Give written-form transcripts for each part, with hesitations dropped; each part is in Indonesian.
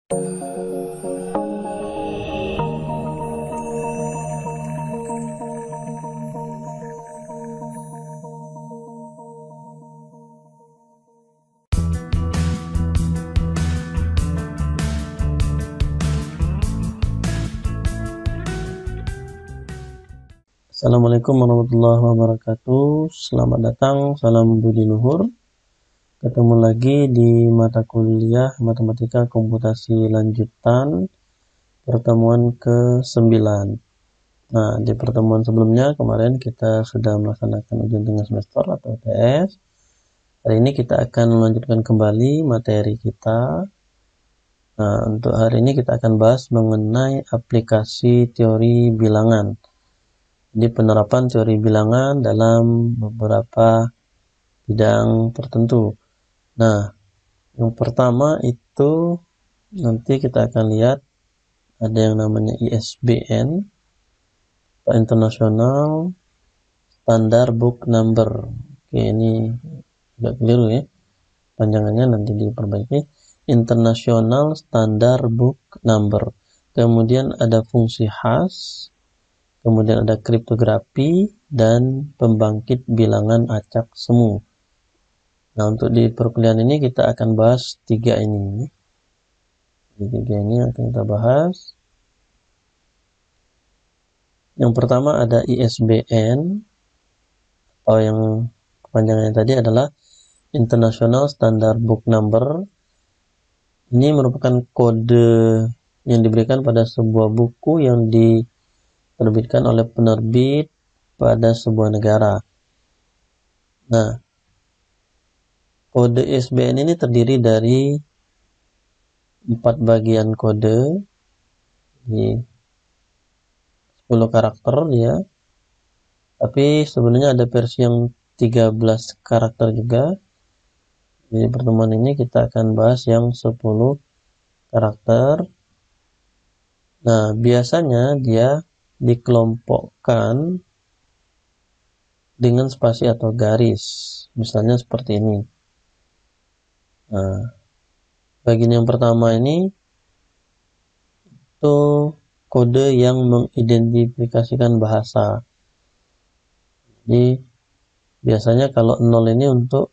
Assalamualaikum warahmatullahi wabarakatuh. Selamat datang, salam budi luhur. Ketemu lagi di mata kuliah Matematika Komputasi Lanjutan pertemuan ke-9. Nah, di pertemuan sebelumnya kemarin kita sudah melaksanakan ujian tengah semester atau UTS. Hari ini kita akan melanjutkan kembali materi kita. Nah, untuk hari ini kita akan bahas mengenai aplikasi teori bilangan. Jadi penerapan teori bilangan dalam beberapa bidang tertentu. Nah, yang pertama itu nanti kita akan lihat ada yang namanya ISBN, International Standard Book Number. Oke, ini agak keliru ya. Panjangannya nanti diperbaiki. International Standard Book Number. Kemudian ada fungsi khas. Kemudian ada kriptografi dan pembangkit bilangan acak semu. Nah, untuk di perkuliahan ini kita akan bahas tiga ini. Tiga ini akan kita bahas. Yang pertama ada ISBN, atau yang kepanjangannya tadi adalah International Standard Book Number. Ini merupakan kode yang diberikan pada sebuah buku yang diterbitkan oleh penerbit pada sebuah negara. Nah, kode ISBN ini terdiri dari 4 bagian kode di 10 karakter ya. Tapi sebenarnya ada versi yang 13 karakter juga. Di pertemuan ini kita akan bahas yang 10 karakter. Nah, biasanya dia dikelompokkan dengan spasi atau garis. Misalnya seperti ini. Nah, bagian yang pertama ini itu kode yang mengidentifikasikan bahasa. Jadi biasanya kalau 0 ini untuk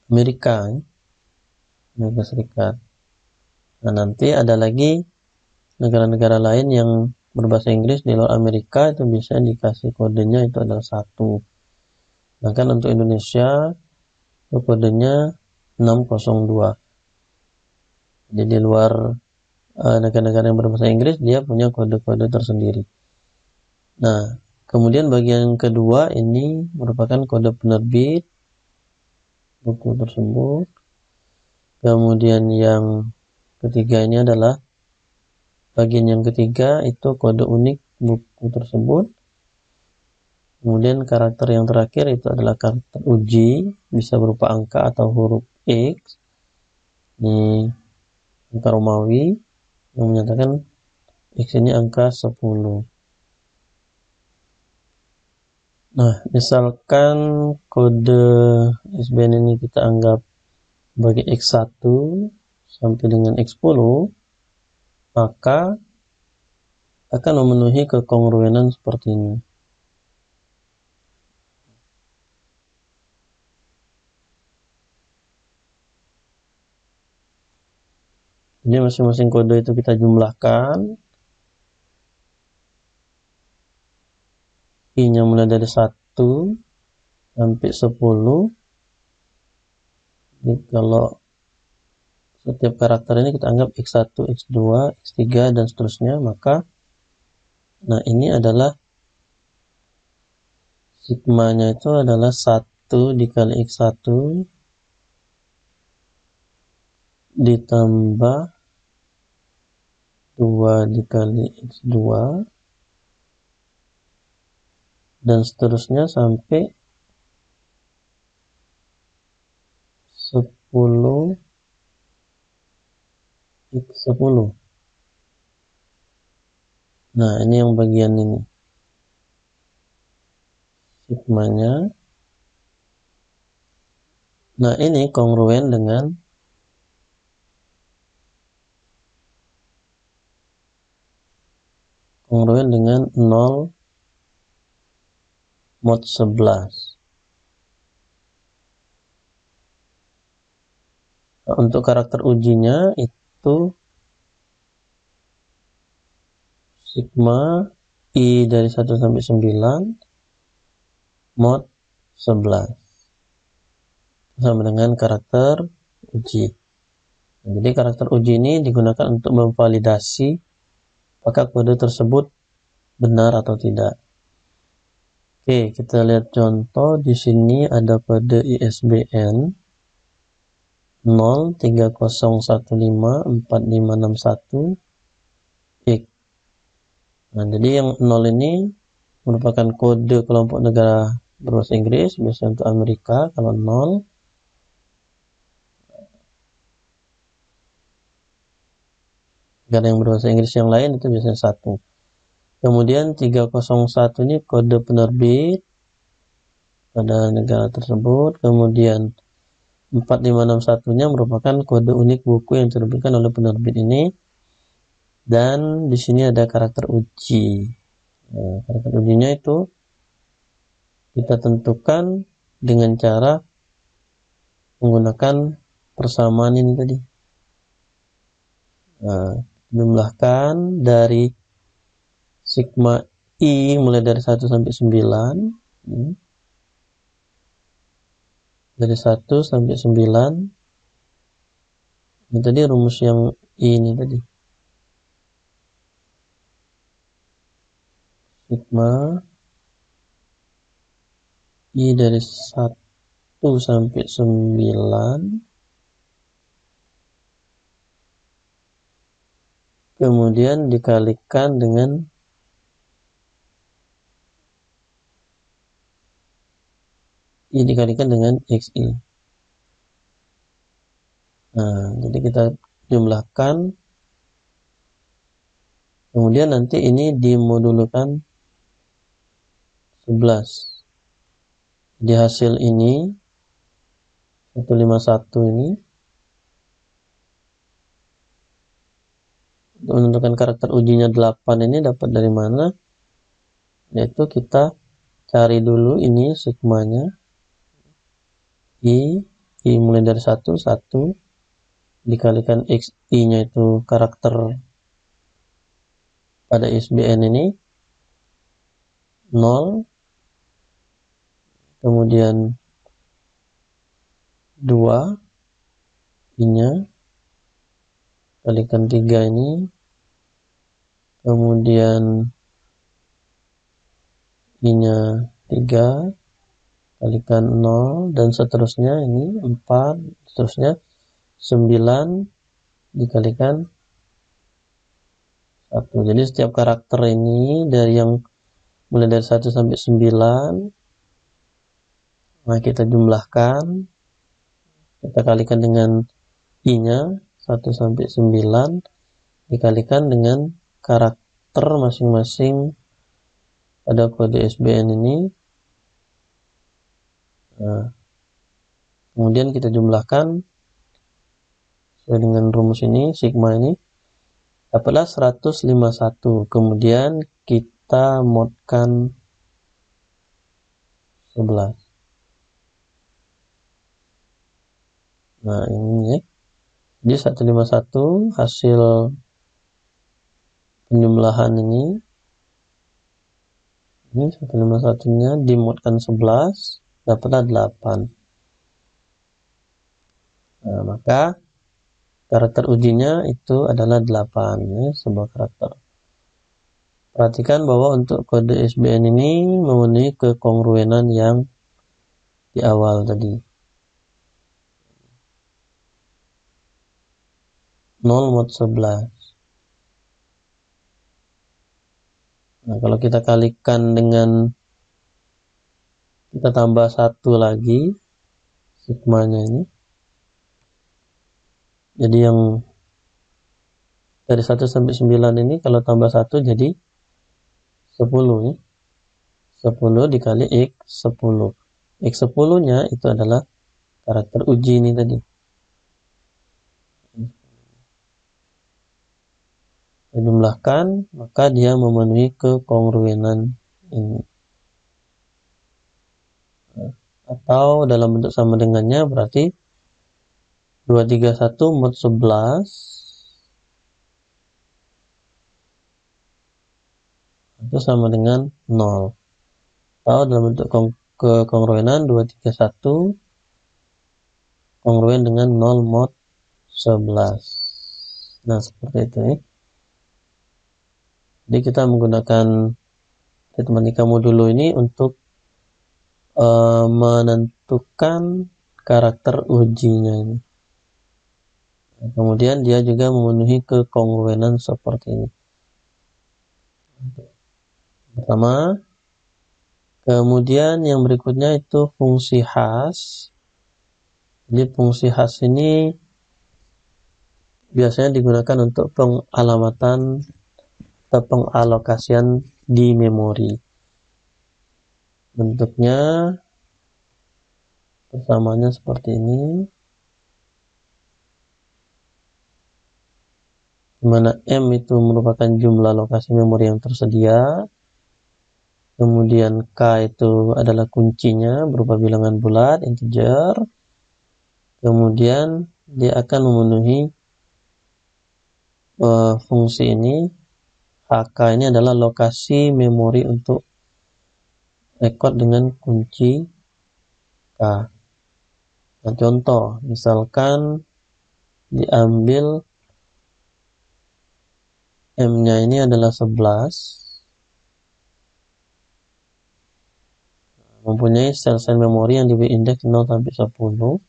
Amerika Serikat. Nah, nanti ada lagi negara-negara lain yang berbahasa Inggris di luar Amerika, itu bisa dikasih kodenya itu adalah 1. Bahkan untuk Indonesia itu kodenya 602. Jadi di luar negara-negara yang berbahasa Inggris dia punya kode-kode tersendiri. Nah, kemudian bagian kedua ini merupakan kode penerbit buku tersebut. Kemudian yang ketiga ini adalah bagian yang ketiga itu kode unik buku tersebut. Kemudian karakter yang terakhir itu adalah karakter uji, bisa berupa angka atau huruf X. Ini angka Romawi yang menyatakan X ini angka 10. Nah, misalkan kode ISBN ini kita anggap sebagai X1 sampai dengan X10, maka akan memenuhi kekongruenan seperti ini. Jadi masing-masing kode itu kita jumlahkan. I-nya mulai dari 1 sampai 10. Jadi kalau setiap karakter ini kita anggap X1, X2, X3 dan seterusnya, maka nah ini adalah sigmanya itu adalah 1 dikali X1 ditambah 2 dikali X2 dan seterusnya sampai 10 X10. Nah, ini yang bagian ini sigmanya. Nah, ini kongruen dengan kongruen dengan 0 mod 11. Nah, untuk karakter ujinya itu sigma I dari 1 sampai 9 mod 11 sama dengan karakter uji. Nah, jadi karakter uji ini digunakan untuk memvalidasi apakah kode tersebut benar atau tidak. Oke, kita lihat contoh. Di sini ada kode ISBN 030154561X. Nah, jadi yang 0 ini merupakan kode kelompok negara berbahasa Inggris, biasanya untuk Amerika kalau 0. Negara yang berbahasa Inggris yang lain itu biasanya 1. Kemudian 301 ini kode penerbit pada negara tersebut. Kemudian 4561-nya merupakan kode unik buku yang diterbitkan oleh penerbit ini. Dan di sini ada karakter uji. Nah, karakter ujinya itu kita tentukan dengan cara menggunakan persamaan ini tadi. Nah, jumlahkan dari sigma I mulai dari 1 sampai 9. Dari 1 sampai 9. Ini tadi rumus yang I ini tadi. Sigma I dari 1 sampai 9. Kemudian dikalikan dengan I dikalikan dengan XI. Nah, jadi kita jumlahkan. Kemudian nanti ini dimodulkan 11. Di hasil ini 151 ini untuk menentukan karakter ujinya 8 ini dapat dari mana? Yaitu kita cari dulu ini sigmanya. I mulai dari 1 dikalikan XI-nya itu karakter pada ISBN ini 0, kemudian 2 I-nya kalikan 3 ini, kemudian I-nya 3 kalikan 0, dan seterusnya ini 4, seterusnya 9 dikalikan 1. Jadi setiap karakter ini dari yang mulai dari 1 sampai 9, nah kita jumlahkan, kita kalikan dengan I-nya 1 sampai 9 dikalikan dengan karakter masing-masing pada kode ISBN ini. Nah, kemudian kita jumlahkan sesuai dengan rumus ini, sigma ini dapatlah 151. Kemudian kita modkan 11. Nah, ini ya. Jadi 151 hasil penjumlahan ini 151-nya dimodkan 11, dapatlah 8. Nah, maka karakter ujinya itu adalah 8, ya, sebuah karakter. Perhatikan bahwa untuk kode ISBN ini memenuhi kekongruenan yang di awal tadi. 0 mod 11. Nah, kalau kita kalikan dengan, kita tambah 1 lagi sigmanya ini. Jadi yang dari 1 sampai 9 ini kalau tambah 1 jadi 10 ya. 10 dikali X10. X10-nya itu adalah karakter uji ini tadi. dijumlahkan, maka dia memenuhi kekongruenan ini. Atau dalam bentuk sama dengannya berarti 231 mod 11 itu sama dengan 0. Atau dalam bentuk kekongruenan 231 kongruen dengan 0 mod 11. Nah, seperti itu ya. Jadi kita menggunakan aritmatika modulo ini untuk menentukan karakter ujinya ini. Nah, kemudian dia juga memenuhi kekongruenan seperti ini. Pertama, kemudian yang berikutnya itu fungsi khas. Jadi fungsi khas ini biasanya digunakan untuk pengalamatan atau pengalokasian di memori. Bentuknya persamanya seperti ini, di mana M itu merupakan jumlah lokasi memori yang tersedia, kemudian K itu adalah kuncinya berupa bilangan bulat, integer, kemudian dia akan memenuhi fungsi ini. HK ini adalah lokasi memori untuk rekod dengan kunci K. Nah, contoh, misalkan diambil M-nya ini adalah 11, mempunyai sel-sel memori yang diberi indeks 0 sampai 10.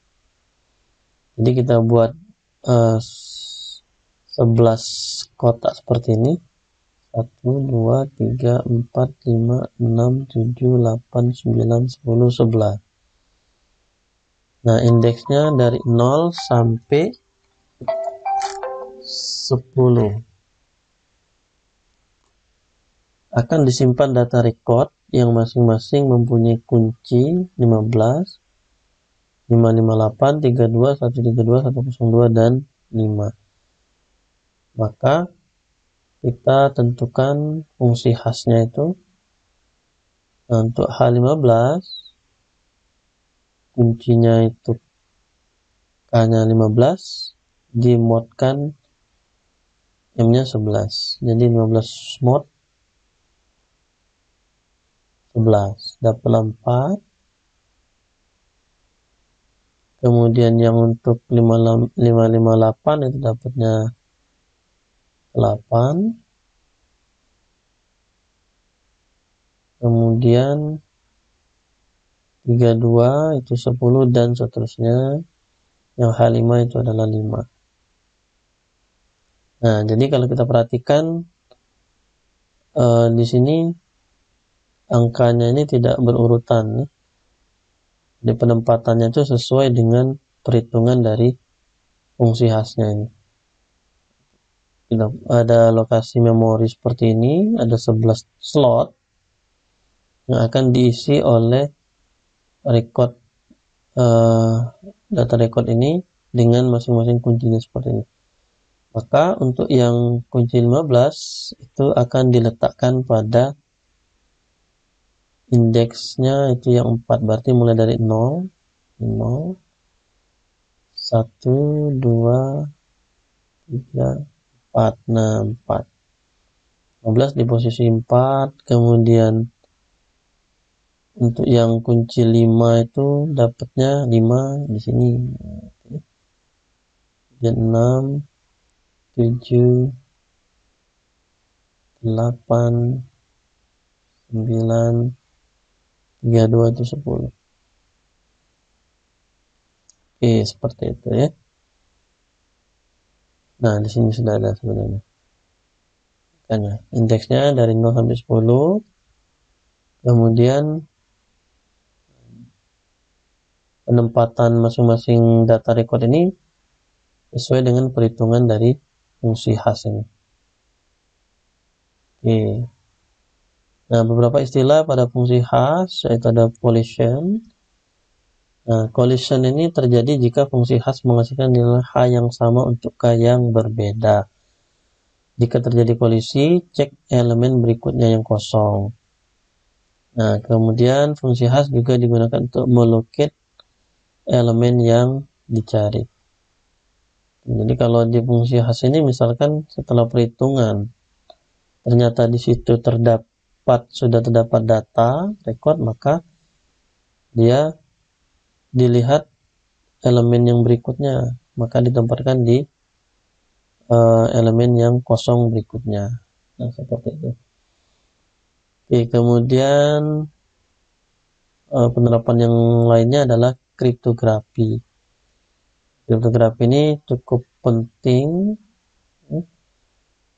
Jadi kita buat 11 kotak seperti ini. 1, 2, 3, 4, 5, 6, 7, 8, 9, 10, 11. Nah, indeksnya dari 0 sampai 10. Akan disimpan data record yang masing-masing mempunyai kunci 15, 558, 32, 132, 102, dan 5. Maka kita tentukan fungsi khasnya itu. Nah, untuk H15 kuncinya itu K-nya 15, dimodkan M-nya 11. Jadi 15 mod 11 dapat 4. Kemudian yang untuk 558 itu dapatnya 8. Kemudian 32 itu 10 dan seterusnya. Yang H5 itu adalah 5. Nah, jadi kalau kita perhatikan di sini angkanya ini tidak berurutan nih. Di penempatannya itu sesuai dengan perhitungan dari fungsi khasnya ini. Ada lokasi memori seperti ini, ada 11 slot yang akan diisi oleh record data record ini dengan masing-masing kuncinya seperti ini. Maka untuk yang kunci 15 itu akan diletakkan pada indeksnya itu yang 4, berarti mulai dari 0, 1, 2, 3, 4. Nah, 4. 15 di posisi 4, kemudian untuk yang kunci 5 itu dapatnya 5 di sini. Dan 6, 7, 8, 9, 32 itu 10. Oke, seperti itu ya. Nah, di sini sudah ada sebenarnya. Karena indeksnya dari 0 sampai 10. Kemudian penempatan masing-masing data record ini sesuai dengan perhitungan dari fungsi khas ini. Oke. Nah, beberapa istilah pada fungsi khas yaitu ada collision. Nah, collision ini terjadi jika fungsi khas menghasilkan nilai H yang sama untuk K yang berbeda. Jika terjadi kolisi, cek elemen berikutnya yang kosong. Nah, kemudian fungsi hash juga digunakan untuk melocate elemen yang dicari. Jadi kalau di fungsi hash ini misalkan setelah perhitungan ternyata di situ sudah terdapat data record, maka dia dilihat elemen yang berikutnya, maka ditempatkan di elemen yang kosong berikutnya. Nah, seperti itu. Oke, kemudian penerapan yang lainnya adalah kriptografi. Kriptografi ini cukup penting,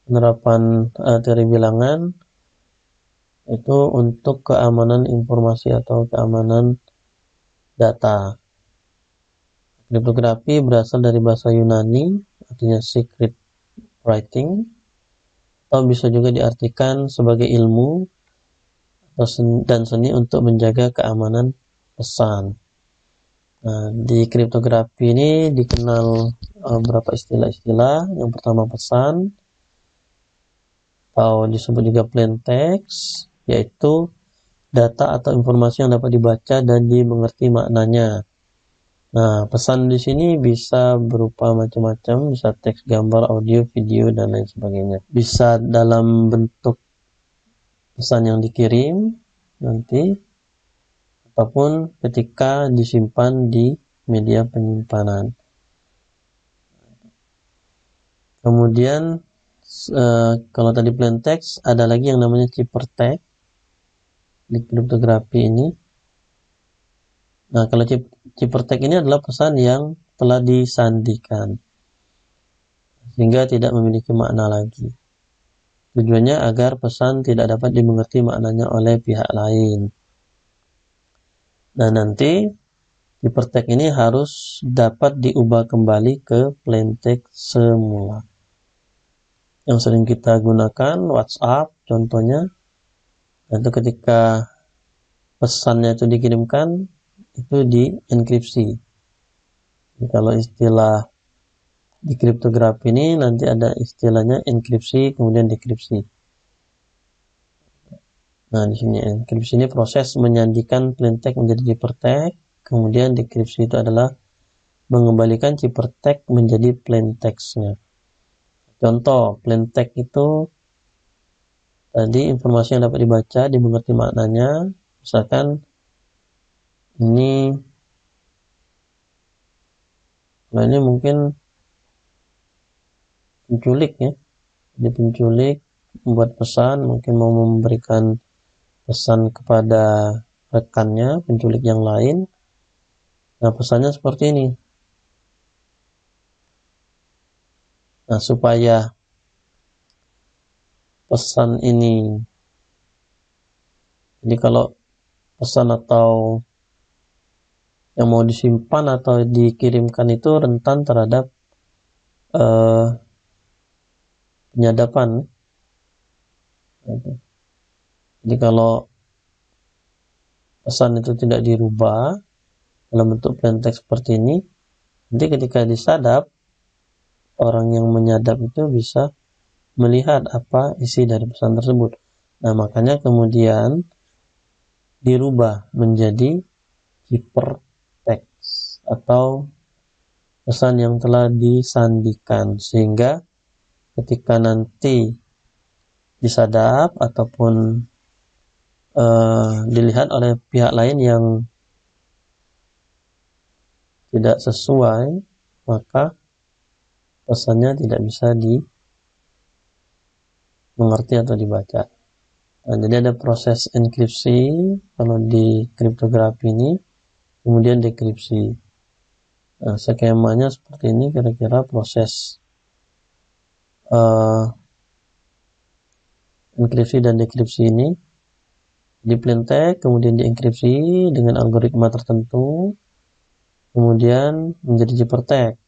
penerapan teori bilangan itu untuk keamanan informasi atau keamanan data. Kriptografi berasal dari bahasa Yunani, artinya secret writing, atau bisa juga diartikan sebagai ilmu dan seni untuk menjaga keamanan pesan. Nah, di kriptografi ini dikenal beberapa istilah-istilah. Yang pertama pesan, atau disebut juga plain text, yaitu data atau informasi yang dapat dibaca dan dimengerti maknanya. Nah, pesan di sini bisa berupa macam-macam, bisa teks, gambar, audio, video, dan lain sebagainya. Bisa dalam bentuk pesan yang dikirim nanti, ataupun ketika disimpan di media penyimpanan. Kemudian kalau tadi plain text, ada lagi yang namanya ciphertext di kriptografi ini. Nah, kalau ciphertext ini adalah pesan yang telah disandikan sehingga tidak memiliki makna lagi. Tujuannya agar pesan tidak dapat dimengerti maknanya oleh pihak lain. Nah, nanti ciphertext ini harus dapat diubah kembali ke plain text semula. Yang sering kita gunakan WhatsApp contohnya, itu ketika pesannya itu dikirimkan itu dienkripsi. Jadi kalau istilah di kriptografi ini nanti ada istilahnya enkripsi kemudian dekripsi. Nah, di sini enkripsi ini proses menyandikan plain text menjadi ciphertext, kemudian dekripsi itu adalah mengembalikan ciphertext menjadi plain text-nya. Contoh, plain text itu tadi informasi yang dapat dibaca, dimengerti maknanya. Misalkan ini mungkin penculik ya. Jadi penculik membuat pesan, mungkin mau memberikan pesan kepada rekannya, penculik yang lain. Nah, pesannya seperti ini. Nah, supaya pesan ini, jadi kalau pesan atau yang mau disimpan atau dikirimkan itu rentan terhadap penyadapan. Jadi kalau pesan itu tidak dirubah dalam bentuk plain text seperti ini, nanti ketika disadap, orang yang menyadap itu bisa melihat apa isi dari pesan tersebut. Nah, makanya kemudian dirubah menjadi ciphertext atau pesan yang telah disandikan, sehingga ketika nanti disadap ataupun dilihat oleh pihak lain yang tidak sesuai, maka pesannya tidak bisa dimengerti atau dibaca. Nah, jadi ada proses enkripsi kalau di kriptografi ini, kemudian dekripsi. Nah, skemanya seperti ini kira-kira proses enkripsi dan dekripsi ini. Di plain text, kemudian dienkripsi dengan algoritma tertentu, kemudian menjadi ciphertext.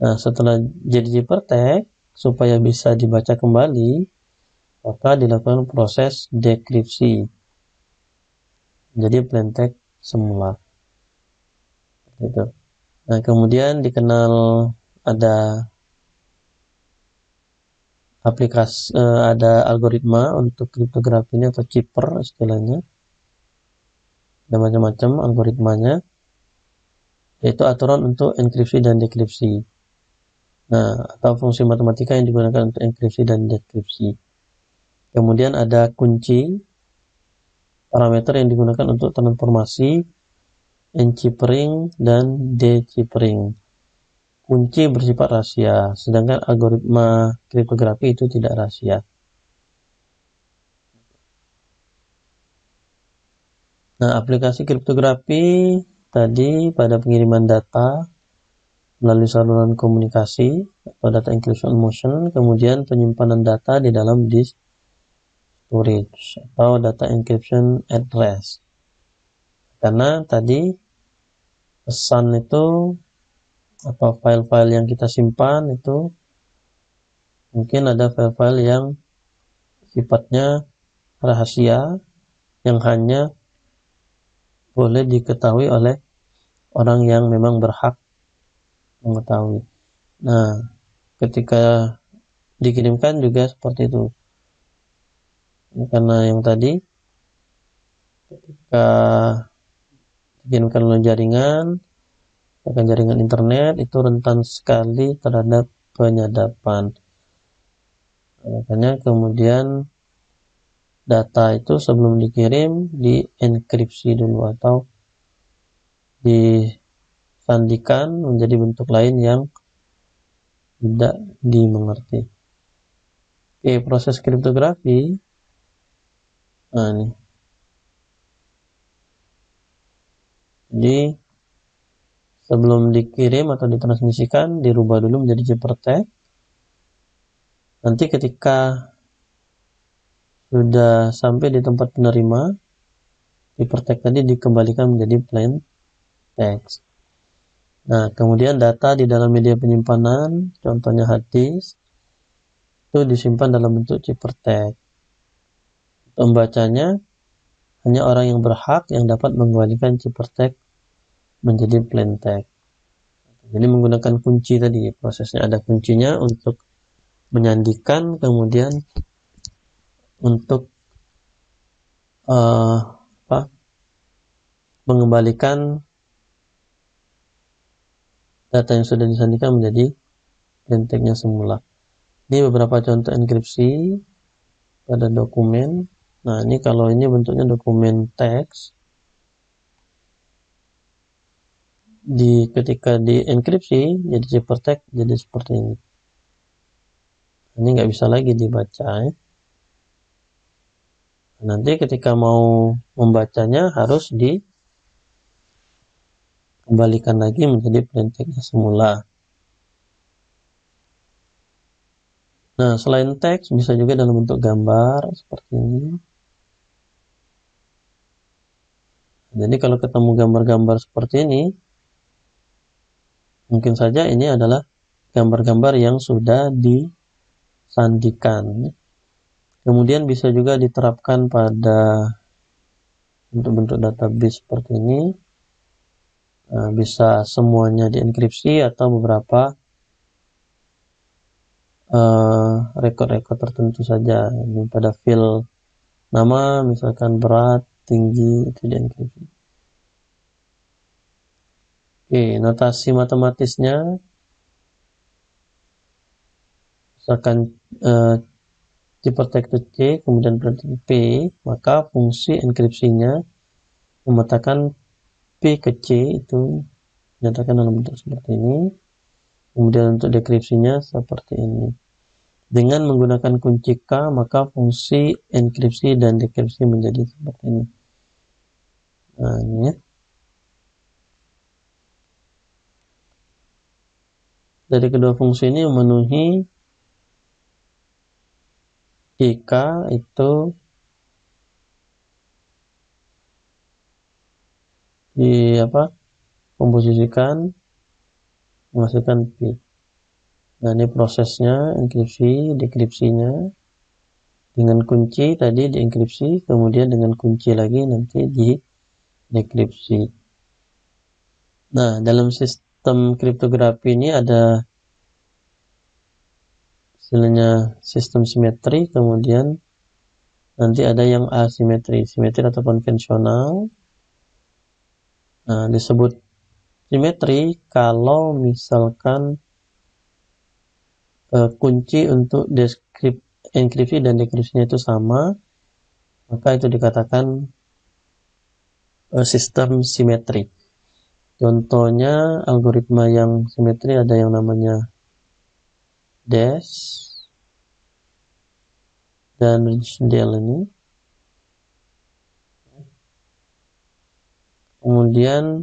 Nah, setelah jadi ciphertext, supaya bisa dibaca kembali, maka dilakukan proses dekripsi. Jadi plain text semula. Gitu. Nah, kemudian dikenal ada aplikasi ada algoritma untuk kriptografinya atau cipher istilahnya. Ada macam-macam algoritmanya, yaitu aturan untuk enkripsi dan dekripsi. Nah, atau fungsi matematika yang digunakan untuk enkripsi dan dekripsi. Kemudian ada kunci, parameter yang digunakan untuk transformasi, enciphering, dan deciphering. Kunci bersifat rahasia, sedangkan algoritma kriptografi itu tidak rahasia. Nah, aplikasi kriptografi tadi pada pengiriman data melalui saluran komunikasi atau data encryption motion, kemudian penyimpanan data di dalam disk storage atau data encryption at rest. Karena tadi pesan itu atau file-file yang kita simpan itu mungkin ada file-file yang sifatnya rahasia yang hanya boleh diketahui oleh orang yang memang berhak mengetahui. Nah, ketika dikirimkan juga seperti itu. Karena yang tadi ketika dikirimkan oleh jaringan internet itu rentan sekali terhadap penyadapan. Makanya kemudian data itu sebelum dikirim dienkripsi dulu atau disandikan menjadi bentuk lain yang tidak dimengerti. Oke, proses kriptografi. Nah, ini. Jadi sebelum dikirim atau ditransmisikan dirubah dulu menjadi ciphertext. Nanti ketika sudah sampai di tempat penerima, ciphertext tadi dikembalikan menjadi plain text. Nah, kemudian data di dalam media penyimpanan, contohnya hard disk, itu disimpan dalam bentuk ciphertext. Pembacanya hanya orang yang berhak yang dapat mengembalikan ciphertext menjadi plain text. Jadi menggunakan kunci tadi, prosesnya ada kuncinya untuk menyandikan, kemudian untuk mengembalikan data yang sudah disandikan menjadi plain text-nya semula. Ini beberapa contoh enkripsi pada dokumen. Nah, ini kalau ini bentuknya dokumen teks. Ketika dienkripsi jadi ciphertext jadi seperti ini. Ini nggak bisa lagi dibaca. Nanti ketika mau membacanya harus dikembalikan lagi menjadi plain text-nya semula. Nah, selain teks bisa juga dalam bentuk gambar seperti ini. Jadi kalau ketemu gambar-gambar seperti ini, mungkin saja ini adalah gambar-gambar yang sudah disandikan. Kemudian bisa juga diterapkan pada bentuk-bentuk database seperti ini. Nah, bisa semuanya dienkripsi atau beberapa rekod-rekod tertentu saja. Ini pada field nama, misalkan berat, tinggi, itu dienkripsi. Oke, notasi matematisnya, misalkan ciphertext C, kemudian P, maka fungsi enkripsinya memetakan P ke C itu dinyatakan dalam bentuk seperti ini. Kemudian untuk dekripsinya seperti ini. Dengan menggunakan kunci K, maka fungsi enkripsi dan dekripsi menjadi seperti ini. Nah, ini ya. Dari kedua fungsi ini memenuhi jika itu komposisikan menghasilkan P. Nah, ini prosesnya enkripsi, dekripsinya dengan kunci tadi dienkripsi, kemudian dengan kunci lagi nanti di dekripsi. Nah, dalam sistem kriptografi ini ada hasilnya sistem simetri, kemudian nanti ada yang asimetri, simetri atau konvensional. Nah, disebut simetri kalau misalkan kunci untuk enkripsi dan dekripsinya itu sama, maka itu dikatakan sistem simetri. Contohnya algoritma yang simetri ada yang namanya DES dan Richdale ini. Kemudian,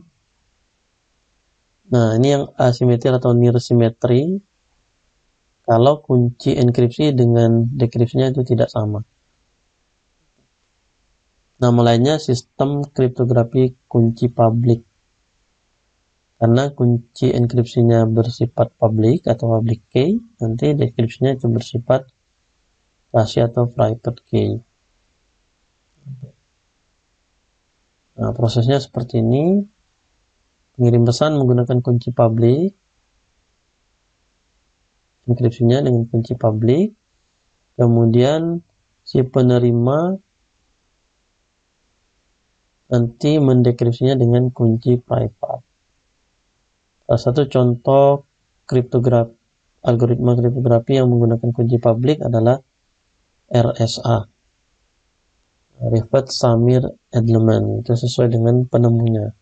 nah ini yang asimetri atau near symmetry, kalau kunci enkripsi dengan dekripsinya itu tidak sama. Nama lainnya sistem kriptografi kunci publik. Karena kunci enkripsinya bersifat public atau public key, nanti dekripsinya itu bersifat rahasia atau private key. Nah, prosesnya seperti ini. Pengirim pesan menggunakan kunci public, enkripsinya dengan kunci public, kemudian si penerima nanti mendekripsinya dengan kunci private. Salah satu contoh algoritma kriptografi yang menggunakan kunci public adalah RSA, Rived Samir Edelman, itu sesuai dengan penemunya.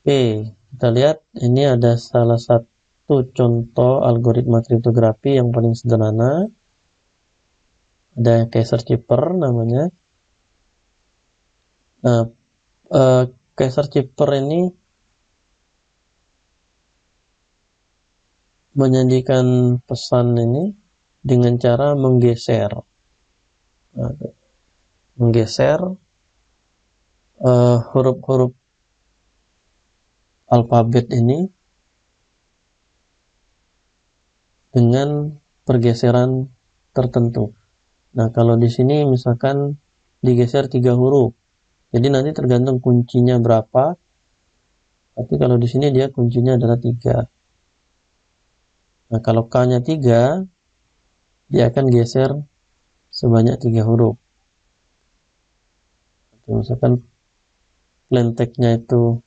Oke, kita lihat ini ada salah satu contoh algoritma kriptografi yang paling sederhana. Ada Kaiser-Cipher namanya. Nah, Kaiser-Cipher ini menyajikan pesan ini dengan cara menggeser huruf-huruf alfabet ini dengan pergeseran tertentu. Nah, kalau di sini misalkan digeser 3 huruf, jadi nanti tergantung kuncinya berapa. Tapi kalau di sini dia kuncinya adalah 3. Nah, kalau K-nya 3, dia akan geser sebanyak 3 huruf. Misalkan plain text-nya itu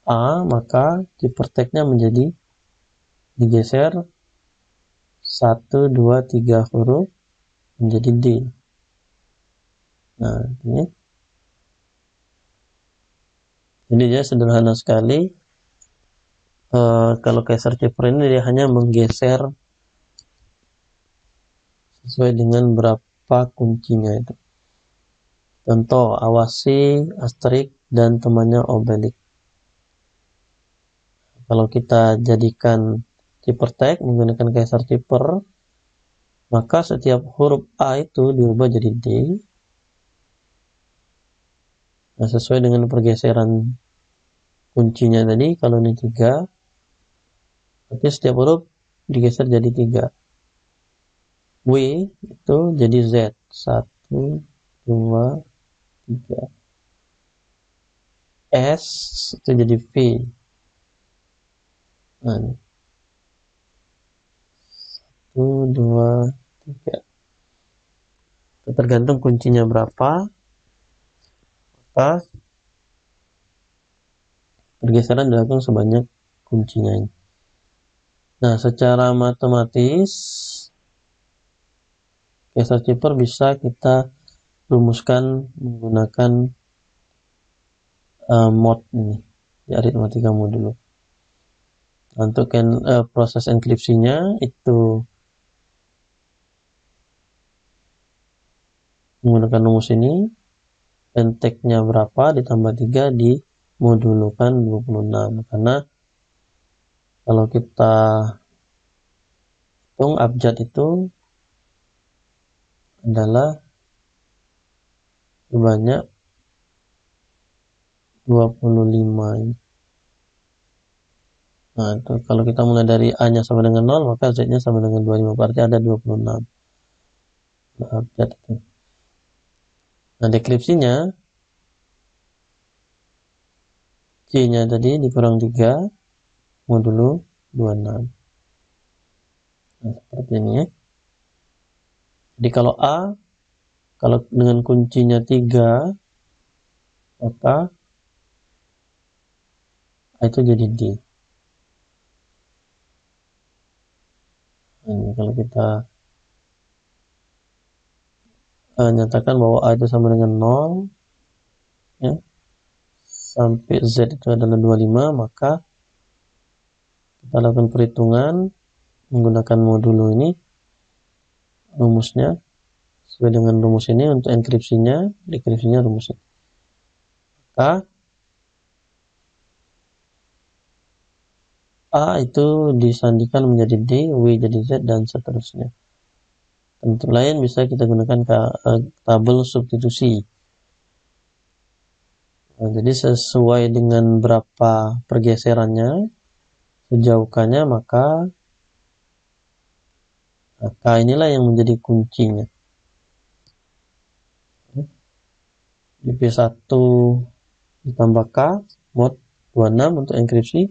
A, maka ciphertext-nya menjadi digeser 1, 2, 3 huruf menjadi D. Nah, ini. Jadi dia sederhana sekali. Kalau Kaiser-Cipher ini dia hanya menggeser sesuai dengan berapa kuncinya itu. Contoh, awasi, asterik, dan temannya obelik. Kalau kita jadikan ciphertext menggunakan Kaiser-Cipher, maka setiap huruf A itu diubah jadi D. Nah, sesuai dengan pergeseran kuncinya tadi, kalau ini 3, berarti setiap huruf digeser jadi 3. W itu jadi Z. 1, 2, 3. S itu jadi V. Nah, 1, 2, 3. Tergantung kuncinya berapa, maka pergeseran dilakukan sebanyak kuncinya ini. Nah, secara matematis Kaiser-Cipher bisa kita rumuskan menggunakan mod ini di aritmatika modulo. Untuk proses enkripsinya itu menggunakan rumus ini, dan text-nya berapa ditambah 3 dimodulukan 26. Karena kalau kita hitung abjad itu adalah sebanyak 25 ini. Nah, itu kalau kita mulai dari A-nya sama dengan 0, maka Z-nya sama dengan 25, berarti ada 26. Nah, abjad itu. Nah, dekripsinya C-nya tadi dikurang 3 modulo 26. Nah, seperti ini ya. Jadi kalau A, kalau dengan kuncinya 3, maka A itu jadi D. Nah, ini kalau kita nyatakan bahwa A itu sama dengan 0, ya, sampai Z itu adalah 25, maka kita lakukan perhitungan menggunakan modulo ini, rumusnya sesuai dengan rumus ini. Untuk enkripsinya, dekripsinya rumusnya. Maka A itu disandikan menjadi D, W jadi Z, dan seterusnya. Untuk lain bisa kita gunakan tabel substitusi. Nah, jadi sesuai dengan berapa pergeserannya, sejauhkannya, maka K inilah yang menjadi kuncinya. Di P1 ditambah K mod 26 untuk enkripsi.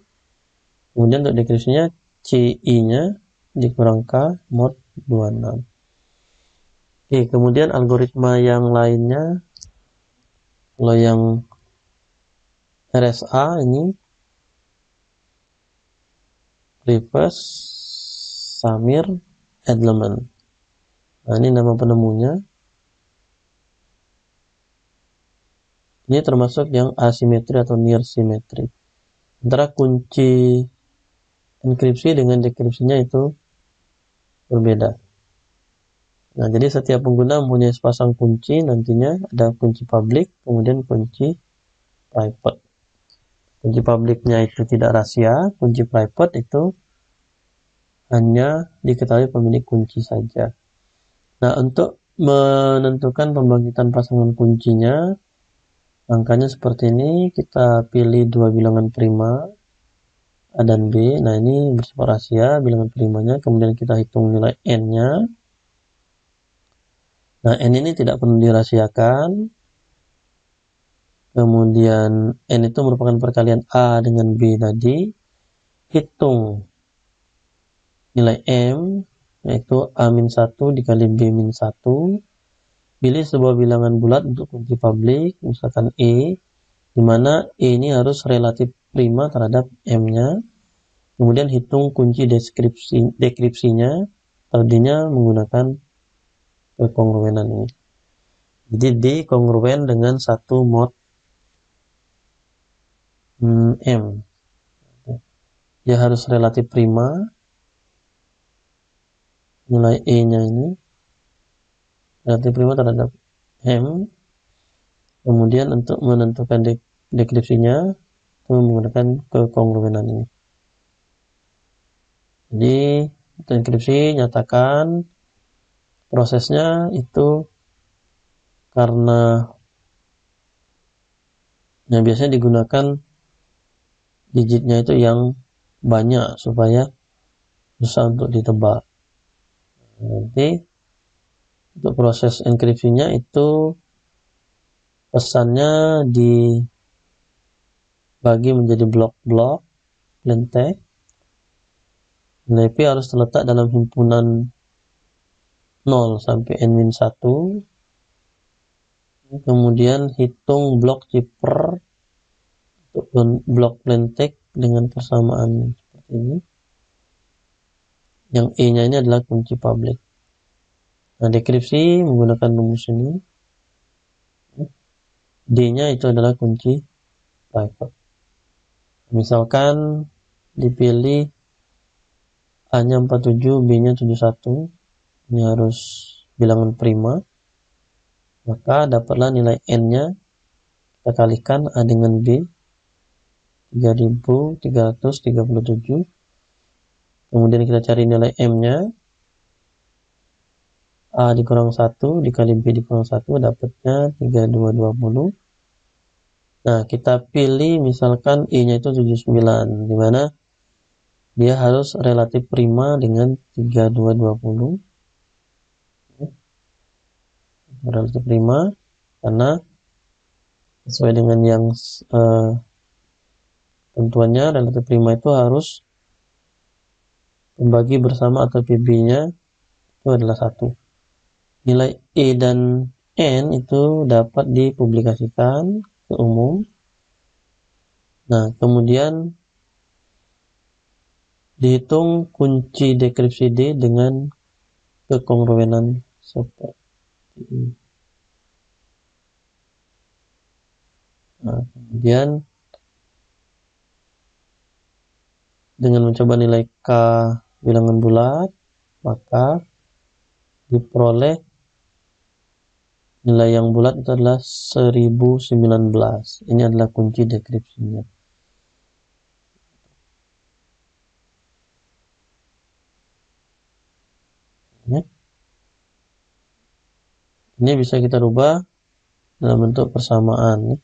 Kemudian untuk dekripsinya CI-nya dikurang K mod 26. Oke, kemudian algoritma yang lainnya, kalau yang RSA ini reverse Samir Edelman. Nah, ini nama penemunya. Ini termasuk yang asimetri atau near symmetry. Antara kunci enkripsi dengan dekripsinya itu berbeda. Nah, jadi setiap pengguna mempunyai sepasang kunci, nantinya ada kunci public, kemudian kunci private. Kunci publiknya itu tidak rahasia, kunci private itu hanya diketahui pemilik kunci saja. Nah, untuk menentukan pembangkitan pasangan kuncinya, angkanya seperti ini. Kita pilih dua bilangan prima, A dan B. Nah, ini bersifat rahasia bilangan primanya. Kemudian kita hitung nilai N-nya. Nah, N ini tidak perlu dirahasiakan. Kemudian N itu merupakan perkalian A dengan B tadi. Hitung nilai M, yaitu A-1 dikali B-1. Pilih sebuah bilangan bulat untuk kunci publik, misalkan E, di mana E ini harus relatif prima terhadap M-nya. Kemudian hitung kunci dekripsinya, tadinya menggunakan kekongruenan ini. Jadi D kongruen dengan 1 mod M. Dia harus relatif prima, nilai E-nya ini relatif prima terhadap M. Kemudian untuk menentukan dekripsinya, itu menggunakan kekongruenan ini. Jadi untuk enkripsi nyatakan prosesnya itu karena biasanya digunakan digitnya itu yang banyak supaya susah untuk ditebak. Nanti untuk proses enkripsinya itu pesannya dibagi menjadi blok-blok plain text. Nilai P harus terletak dalam himpunan 0 sampai N-1. Kemudian hitung blok cipher untuk blok plain text dengan persamaan seperti ini. Yang E-nya ini adalah kunci public. Nah, dekripsi menggunakan rumus ini. D-nya itu adalah kunci private. Misalkan dipilih A-nya 47, B-nya 71. Ini harus bilangan prima. Maka dapatlah nilai N-nya. Kita kalikan A dengan B. 3337. Kemudian kita cari nilai M-nya. A dikurang 1 dikali B dikurang 1 dapatnya 3220. Nah, kita pilih misalkan I-nya itu 79, dimana dia harus relatif prima dengan 3220. Relatif prima karena sesuai dengan yang tentuannya relatif prima itu harus pembagi bersama atau PB-nya itu adalah 1. Nilai E dan N itu dapat dipublikasikan ke umum. Nah, kemudian dihitung kunci dekripsi D dengan kekongruenan seperti ini. Nah, kemudian dengan mencoba nilai K bilangan bulat, maka diperoleh nilai yang bulat itu adalah 1019. Ini adalah kunci dekripsinya. Ya. Ini bisa kita rubah dalam bentuk persamaan.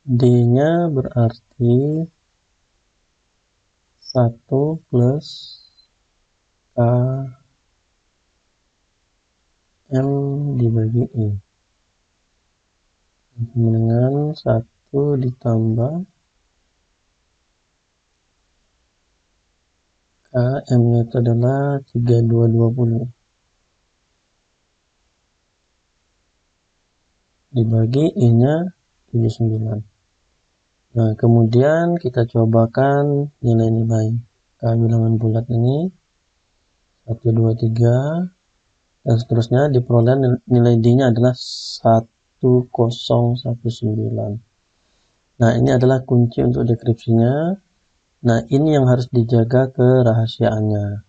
D-nya berarti 1 plus K M dibagi E. Dengan 1 ditambah K M-nya itu adalah 3220. Dibagi E-nya 79. Nah, kemudian kita cobakan nilai-nilai K bilangan bulat ini 1, 2, 3 dan seterusnya, diperoleh nilai D-nya adalah 1019. Nah, ini adalah kunci untuk dekripsinya. Nah, ini yang harus dijaga kerahasiaannya.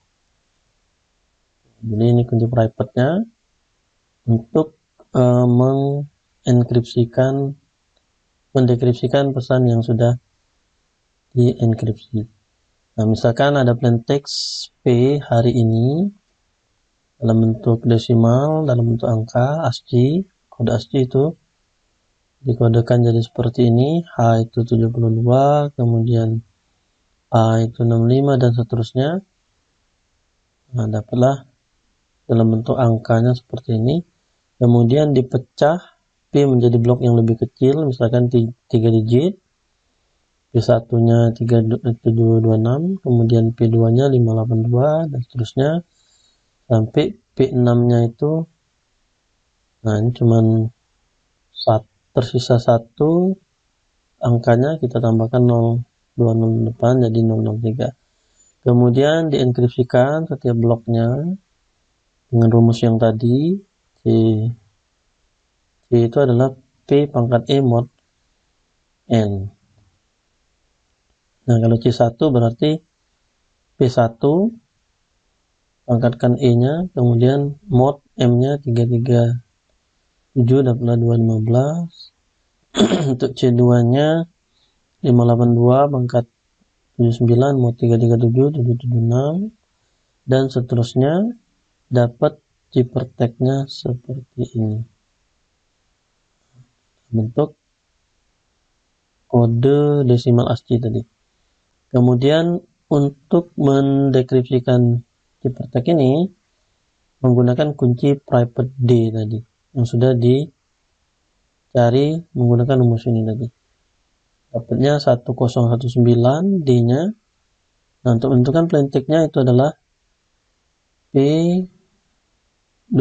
Jadi ini kunci private-nya untuk mendekripsikan pesan yang sudah dienkripsi. Nah, misalkan ada plain text P hari ini dalam bentuk desimal, dalam bentuk angka ASCII, kode ASCII itu dikodekan jadi seperti ini, H itu 72, kemudian A itu 65 dan seterusnya. Nah, dapatlah dalam bentuk angkanya seperti ini. Kemudian dipecah P menjadi blok yang lebih kecil, misalkan 3 digit. P1-nya 3726, kemudian P2-nya 582 dan seterusnya sampai P6-nya itu, nah ini cuman tersisa 1 angkanya, kita tambahkan 020 depan jadi 003. Kemudian dienkripsikan setiap bloknya dengan rumus yang tadi. C itu adalah P pangkat E mod N. Nah, kalau C1 berarti P1 pangkatkan E-nya, kemudian mod M-nya 337 dapatlah 215. Untuk C2-nya 582 pangkat 79 mod 337 776 dan seterusnya, dapat ciperteknya seperti ini. Bentuk kode desimal ASCII tadi. Kemudian untuk mendekripsikan cipertek ini menggunakan kunci private D tadi yang sudah dicari menggunakan rumus ini tadi. Dapatnya 1019 D-nya. Nah, untuk menentukan plain text-nya itu adalah P2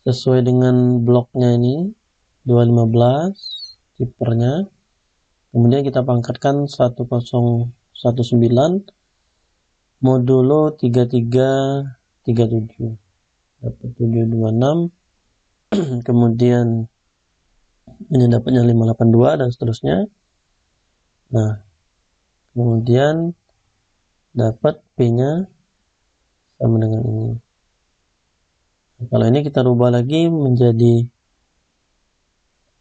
sesuai dengan bloknya ini 215 cipernya. Kemudian kita pangkatkan 1019 modulo 3337 dapat 726. Kemudian ini dapatnya 582 dan seterusnya. Nah, kemudian dapat P-nya sama dengan ini. Nah, kalau ini kita rubah lagi menjadi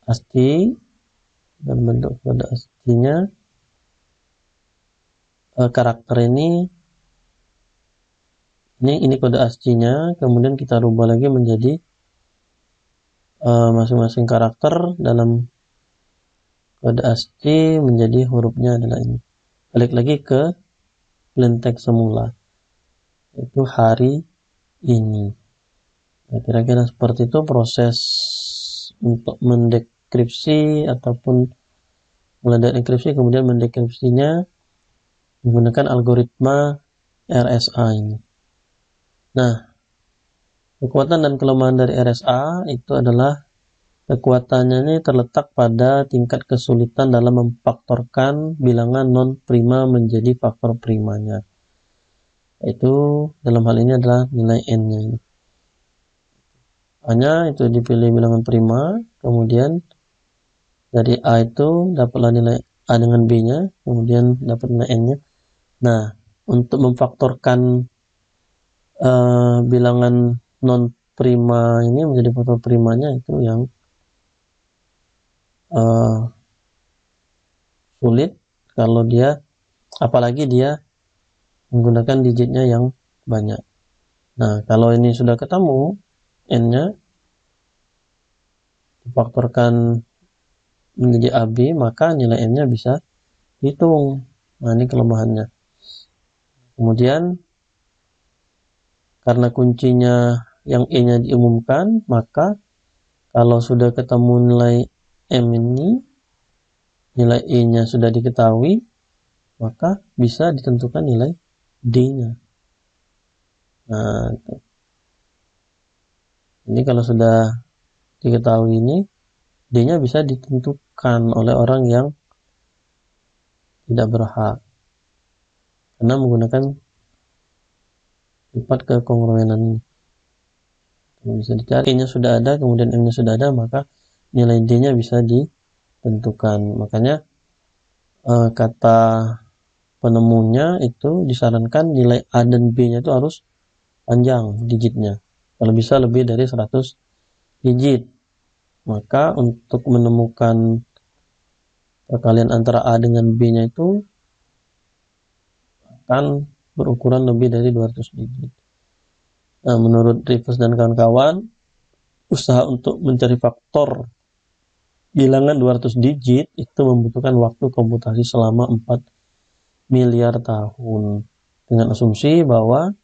ASCII dan bentuk kode ASCII-nya, karakter ini kode ASCII-nya, kemudian kita rubah lagi menjadi masing-masing karakter dalam kode ASCII menjadi hurufnya adalah ini. Balik lagi ke plain text semula, itu hari ini. Nah, kira-kira seperti itu proses untuk mendekripsi ataupun mulai dari enkripsi kemudian mendekripsinya menggunakan algoritma RSA ini. Nah, kekuatan dan kelemahan dari RSA itu adalah kekuatannya ini terletak pada tingkat kesulitan dalam memfaktorkan bilangan non-prima menjadi faktor primanya. Itu dalam hal ini adalah nilai n-nya. A-nya itu dipilih bilangan prima, kemudian dari A itu dapatlah nilai A dengan B-nya, kemudian dapat nilai n-nya. Nah, untuk memfaktorkan bilangan non prima ini menjadi faktor primanya itu yang sulit kalau dia, apalagi dia menggunakan digitnya yang banyak. Nah, kalau ini sudah ketemu n-nya difaktorkan menjadi AB, maka nilai n-nya bisa dihitung. Nah, ini kelemahannya. Kemudian karena kuncinya yang e-nya diumumkan, maka kalau sudah ketemu nilai m ini, nilai e-nya sudah diketahui, maka bisa ditentukan nilai d-nya. Nah, ini kalau sudah diketahui ini, d-nya bisa ditentukan oleh orang yang tidak berhak karena menggunakan sifat kekongruenan ini. Bisa dicari e-nya sudah ada, kemudian m-nya sudah ada, maka nilai d-nya bisa ditentukan. Makanya kata penemunya itu disarankan nilai A dan B-nya itu harus panjang digitnya. Kalau bisa lebih dari 100 digit. Maka untuk menemukan perkalian antara A dengan B-nya itu akan berukuran lebih dari 200 digit. Nah, menurut Rivers dan kawan-kawan, usaha untuk mencari faktor bilangan 200 digit itu membutuhkan waktu komputasi selama 4 miliar tahun. Dengan asumsi bahwa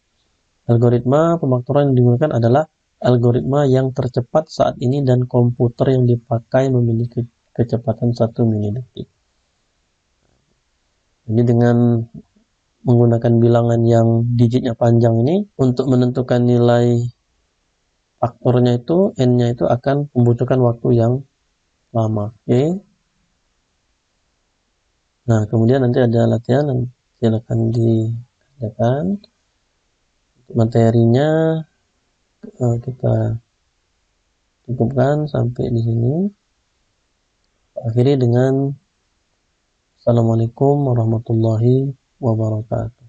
algoritma pemfaktoran yang digunakan adalah algoritma yang tercepat saat ini dan komputer yang dipakai memiliki kecepatan 1 milidetik. Jadi dengan menggunakan bilangan yang digitnya panjang ini, untuk menentukan nilai faktornya itu, n-nya itu akan membutuhkan waktu yang lama. Oke. Nah, kemudian nanti ada latihan, silakan dikerjakan. Materinya kita cukupkan sampai di sini. Akhiri dengan Assalamualaikum warahmatullahi wabarakatuh.